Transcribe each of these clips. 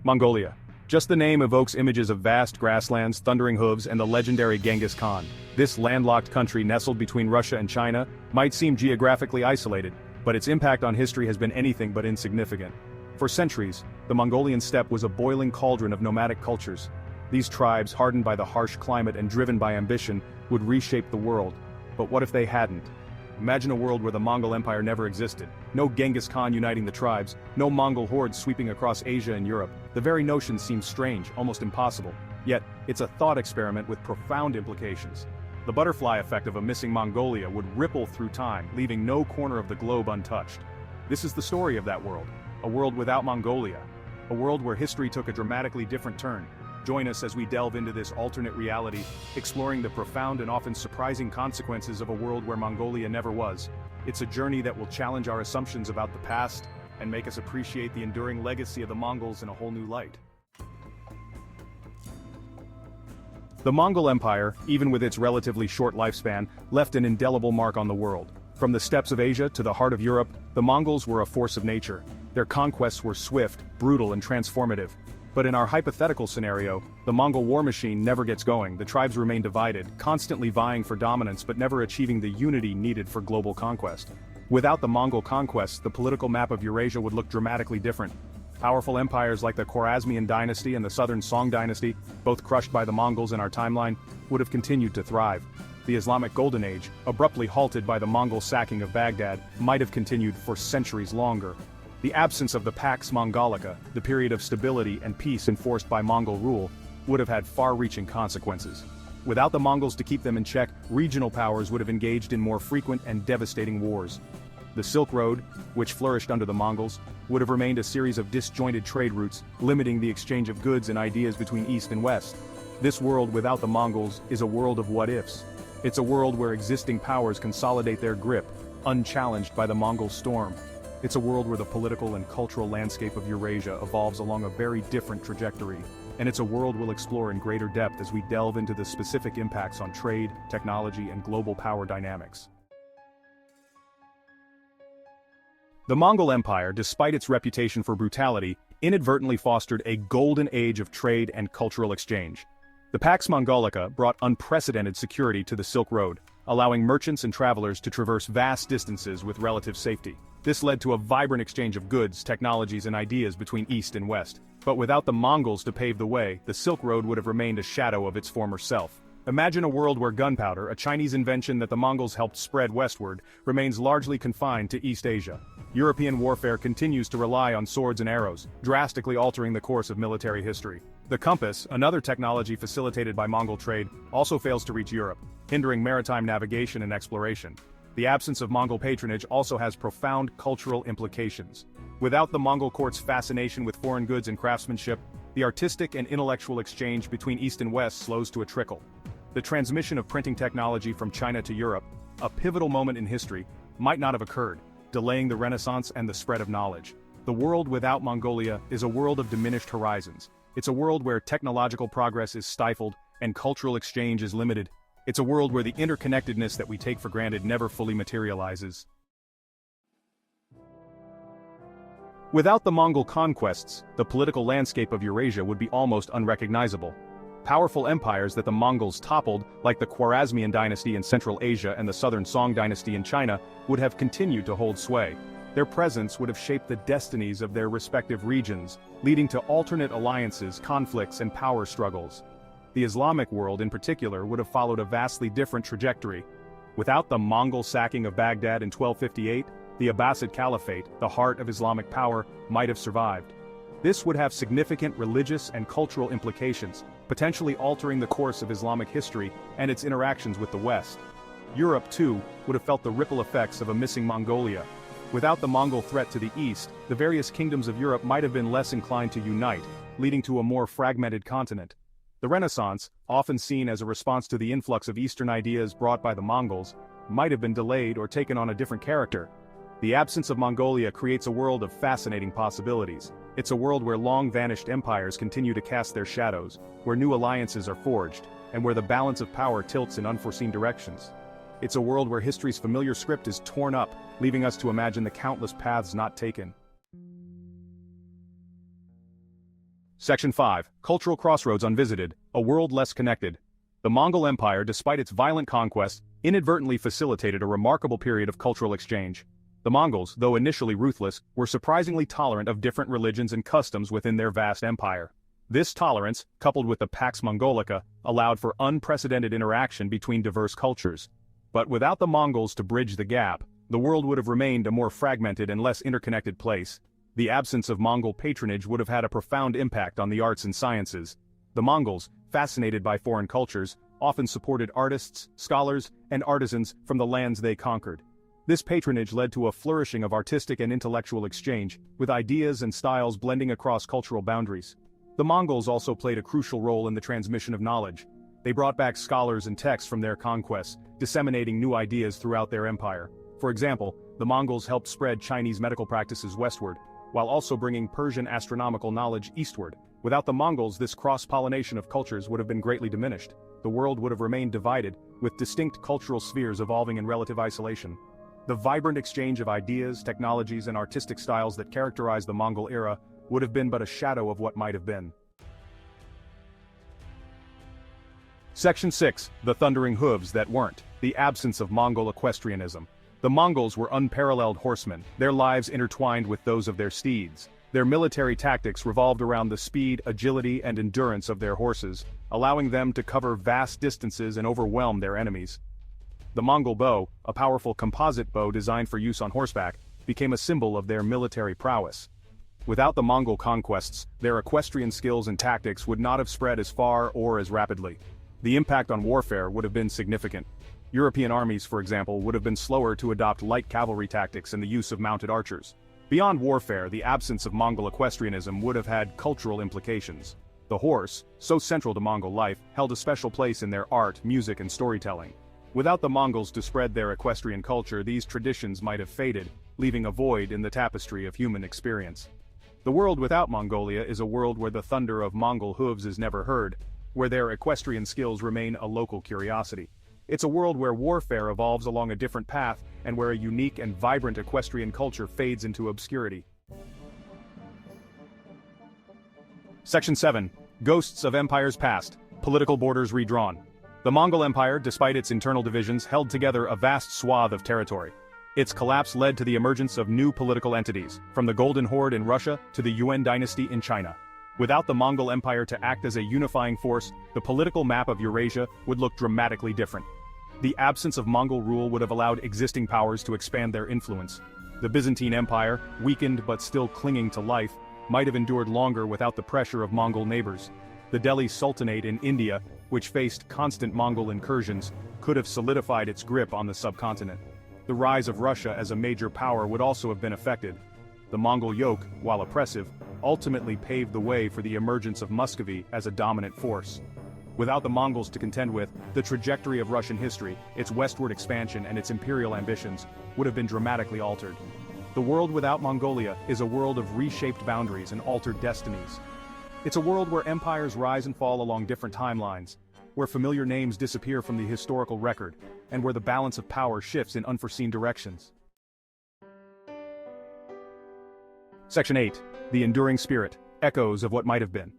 Mongolia. Just the name evokes images of vast grasslands, thundering hooves, and the legendary Genghis Khan. This landlocked country nestled between Russia and China might seem geographically isolated, but its impact on history has been anything but insignificant. For centuries, the Mongolian steppe was a boiling cauldron of nomadic cultures. These tribes, hardened by the harsh climate and driven by ambition, would reshape the world. But what if they hadn't? Imagine a world where the Mongol Empire never existed. No Genghis Khan uniting the tribes, no Mongol hordes sweeping across Asia and Europe. The very notion seems strange, almost impossible. Yet, it's a thought experiment with profound implications. The butterfly effect of a missing Mongolia would ripple through time, leaving no corner of the globe untouched. This is the story of that world. A world without Mongolia. A world where history took a dramatically different turn. Join us as we delve into this alternate reality, exploring the profound and often surprising consequences of a world where Mongolia never was. It's a journey that will challenge our assumptions about the past and make us appreciate the enduring legacy of the Mongols in a whole new light. The Mongol Empire, even with its relatively short lifespan, left an indelible mark on the world. From the steppes of Asia to the heart of Europe, the Mongols were a force of nature. Their conquests were swift, brutal, and transformative. But in our hypothetical scenario, the Mongol war machine never gets going. The tribes remain divided, constantly vying for dominance but never achieving the unity needed for global conquest. Without the Mongol conquests, the political map of Eurasia would look dramatically different. Powerful empires like the Khwarezmian dynasty and the Southern Song dynasty, both crushed by the Mongols in our timeline, would have continued to thrive. The Islamic Golden Age, abruptly halted by the Mongol sacking of Baghdad, might have continued for centuries longer. The absence of the Pax Mongolica, the period of stability and peace enforced by Mongol rule, would have had far-reaching consequences. Without the Mongols to keep them in check, regional powers would have engaged in more frequent and devastating wars. The Silk Road, which flourished under the Mongols, would have remained a series of disjointed trade routes, limiting the exchange of goods and ideas between East and West. This world without the Mongols is a world of what-ifs. It's a world where existing powers consolidate their grip, unchallenged by the Mongol storm. It's a world where the political and cultural landscape of Eurasia evolves along a very different trajectory. And it's a world we'll explore in greater depth as we delve into the specific impacts on trade, technology, and global power dynamics. The Mongol Empire, despite its reputation for brutality, inadvertently fostered a golden age of trade and cultural exchange. The Pax Mongolica brought unprecedented security to the Silk Road, allowing merchants and travelers to traverse vast distances with relative safety. This led to a vibrant exchange of goods, technologies, and ideas between East and West. But without the Mongols to pave the way, the Silk Road would have remained a shadow of its former self. Imagine a world where gunpowder, a Chinese invention that the Mongols helped spread westward, remains largely confined to East Asia. European warfare continues to rely on swords and arrows, drastically altering the course of military history. The compass, another technology facilitated by Mongol trade, also fails to reach Europe, hindering maritime navigation and exploration. The absence of Mongol patronage also has profound cultural implications. Without the Mongol court's fascination with foreign goods and craftsmanship, the artistic and intellectual exchange between East and West slows to a trickle. The transmission of printing technology from China to Europe, a pivotal moment in history, might not have occurred, delaying the Renaissance and the spread of knowledge. The world without Mongolia is a world of diminished horizons. It's a world where technological progress is stifled and cultural exchange is limited. It's a world where the interconnectedness that we take for granted never fully materializes. Without the Mongol conquests, the political landscape of Eurasia would be almost unrecognizable. Powerful empires that the Mongols toppled, like the Khwarezmian dynasty in Central Asia and the Southern Song dynasty in China, would have continued to hold sway. Their presence would have shaped the destinies of their respective regions, leading to alternate alliances, conflicts, and power struggles. The Islamic world in particular would have followed a vastly different trajectory. Without the Mongol sacking of Baghdad in 1258, the Abbasid Caliphate, the heart of Islamic power, might have survived. This would have significant religious and cultural implications, potentially altering the course of Islamic history and its interactions with the West. Europe, too, would have felt the ripple effects of a missing Mongolia. Without the Mongol threat to the east, the various kingdoms of Europe might have been less inclined to unite, leading to a more fragmented continent. The Renaissance, often seen as a response to the influx of Eastern ideas brought by the Mongols, might have been delayed or taken on a different character. The absence of Mongolia creates a world of fascinating possibilities. It's a world where long-vanished empires continue to cast their shadows, where new alliances are forged, and where the balance of power tilts in unforeseen directions. It's a world where history's familiar script is torn up, leaving us to imagine the countless paths not taken. Section 5. Cultural crossroads unvisited, a world less connected. The Mongol Empire, despite its violent conquest, inadvertently facilitated a remarkable period of cultural exchange. The Mongols, though initially ruthless, were surprisingly tolerant of different religions and customs within their vast empire. This tolerance, coupled with the Pax Mongolica, allowed for unprecedented interaction between diverse cultures. But without the Mongols to bridge the gap, the world would have remained a more fragmented and less interconnected place. The absence of Mongol patronage would have had a profound impact on the arts and sciences. The Mongols, fascinated by foreign cultures, often supported artists, scholars, and artisans from the lands they conquered. This patronage led to a flourishing of artistic and intellectual exchange, with ideas and styles blending across cultural boundaries. The Mongols also played a crucial role in the transmission of knowledge. They brought back scholars and texts from their conquests, disseminating new ideas throughout their empire. For example, the Mongols helped spread Chinese medical practices westward, while also bringing Persian astronomical knowledge eastward. Without the Mongols, this cross-pollination of cultures would have been greatly diminished. The world would have remained divided, with distinct cultural spheres evolving in relative isolation. The vibrant exchange of ideas, technologies, and artistic styles that characterized the Mongol era would have been but a shadow of what might have been. Section 6. The Thundering Hooves That Weren't. The absence of Mongol equestrianism. The Mongols were unparalleled horsemen, their lives intertwined with those of their steeds. Their military tactics revolved around the speed, agility, and endurance of their horses, allowing them to cover vast distances and overwhelm their enemies. The Mongol bow, a powerful composite bow designed for use on horseback, became a symbol of their military prowess. Without the Mongol conquests, their equestrian skills and tactics would not have spread as far or as rapidly. The impact on warfare would have been significant. European armies, for example, would have been slower to adopt light cavalry tactics and the use of mounted archers. Beyond warfare, the absence of Mongol equestrianism would have had cultural implications. The horse, so central to Mongol life, held a special place in their art, music, and storytelling. Without the Mongols to spread their equestrian culture, these traditions might have faded, leaving a void in the tapestry of human experience. The world without Mongolia is a world where the thunder of Mongol hooves is never heard, where their equestrian skills remain a local curiosity. It's a world where warfare evolves along a different path, and where a unique and vibrant equestrian culture fades into obscurity. Section 7. Ghosts of Empires Past. Political Borders Redrawn. The Mongol Empire, despite its internal divisions, held together a vast swath of territory. Its collapse led to the emergence of new political entities, from the Golden Horde in Russia to the Yuan dynasty in China. Without the Mongol Empire to act as a unifying force, the political map of Eurasia would look dramatically different. The absence of Mongol rule would have allowed existing powers to expand their influence. The Byzantine Empire, weakened but still clinging to life, might have endured longer without the pressure of Mongol neighbors. The Delhi Sultanate in India, which faced constant Mongol incursions, could have solidified its grip on the subcontinent. The rise of Russia as a major power would also have been affected. The Mongol yoke, while oppressive, ultimately paved the way for the emergence of Muscovy as a dominant force. Without the Mongols to contend with, the trajectory of Russian history, its westward expansion and its imperial ambitions, would have been dramatically altered. The world without Mongolia is a world of reshaped boundaries and altered destinies. It's a world where empires rise and fall along different timelines, where familiar names disappear from the historical record, and where the balance of power shifts in unforeseen directions. Section 8. The Enduring Spirit. Echoes of What Might Have Been.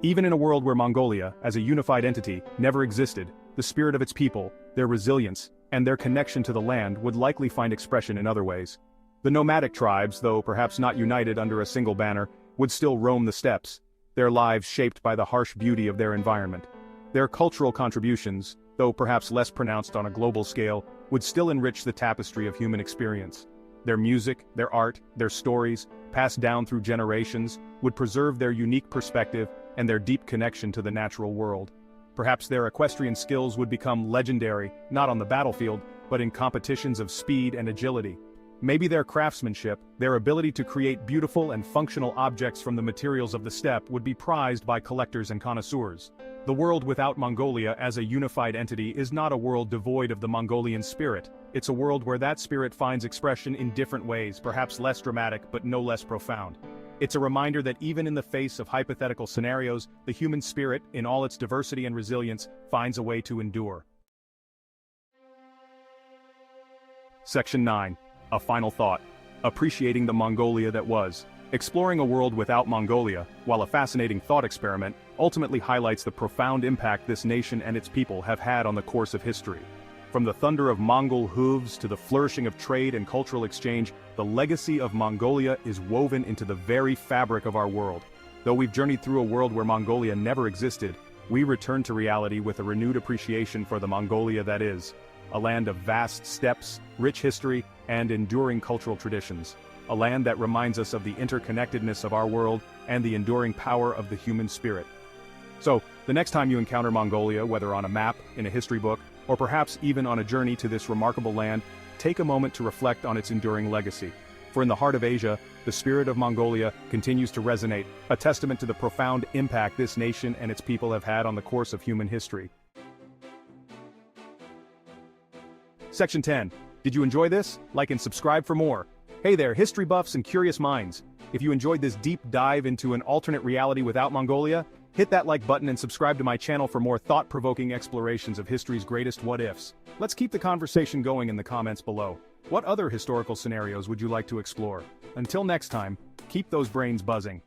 Even in a world where Mongolia, as a unified entity, never existed, the spirit of its people, their resilience, and their connection to the land would likely find expression in other ways. The nomadic tribes, though perhaps not united under a single banner, would still roam the steppes, their lives shaped by the harsh beauty of their environment. Their cultural contributions, though perhaps less pronounced on a global scale, would still enrich the tapestry of human experience. Their music, their art, their stories, passed down through generations, would preserve their unique perspective and their deep connection to the natural world. Perhaps their equestrian skills would become legendary, not on the battlefield, but in competitions of speed and agility. Maybe their craftsmanship, their ability to create beautiful and functional objects from the materials of the steppe would be prized by collectors and connoisseurs. The world without Mongolia as a unified entity is not a world devoid of the Mongolian spirit. It's a world where that spirit finds expression in different ways, perhaps less dramatic but no less profound. It's a reminder that even in the face of hypothetical scenarios, the human spirit, in all its diversity and resilience, finds a way to endure. Section 9. A Final Thought. Appreciating the Mongolia that was. Exploring a world without Mongolia, while a fascinating thought experiment, ultimately highlights the profound impact this nation and its people have had on the course of history. From the thunder of Mongol hooves to the flourishing of trade and cultural exchange, the legacy of Mongolia is woven into the very fabric of our world. Though we've journeyed through a world where Mongolia never existed, we return to reality with a renewed appreciation for the Mongolia that is, a land of vast steppes, rich history, and enduring cultural traditions. A land that reminds us of the interconnectedness of our world and the enduring power of the human spirit. So, the next time you encounter Mongolia, whether on a map, in a history book, or perhaps even on a journey to this remarkable land, take a moment to reflect on its enduring legacy. For in the heart of Asia, the spirit of Mongolia continues to resonate, a testament to the profound impact this nation and its people have had on the course of human history. Section 10. Did you enjoy this? Like and subscribe for more. Hey there, history buffs and curious minds. If you enjoyed this deep dive into an alternate reality without Mongolia, hit that like button and subscribe to my channel for more thought-provoking explorations of history's greatest what-ifs. Let's keep the conversation going in the comments below. What other historical scenarios would you like to explore? Until next time, keep those brains buzzing.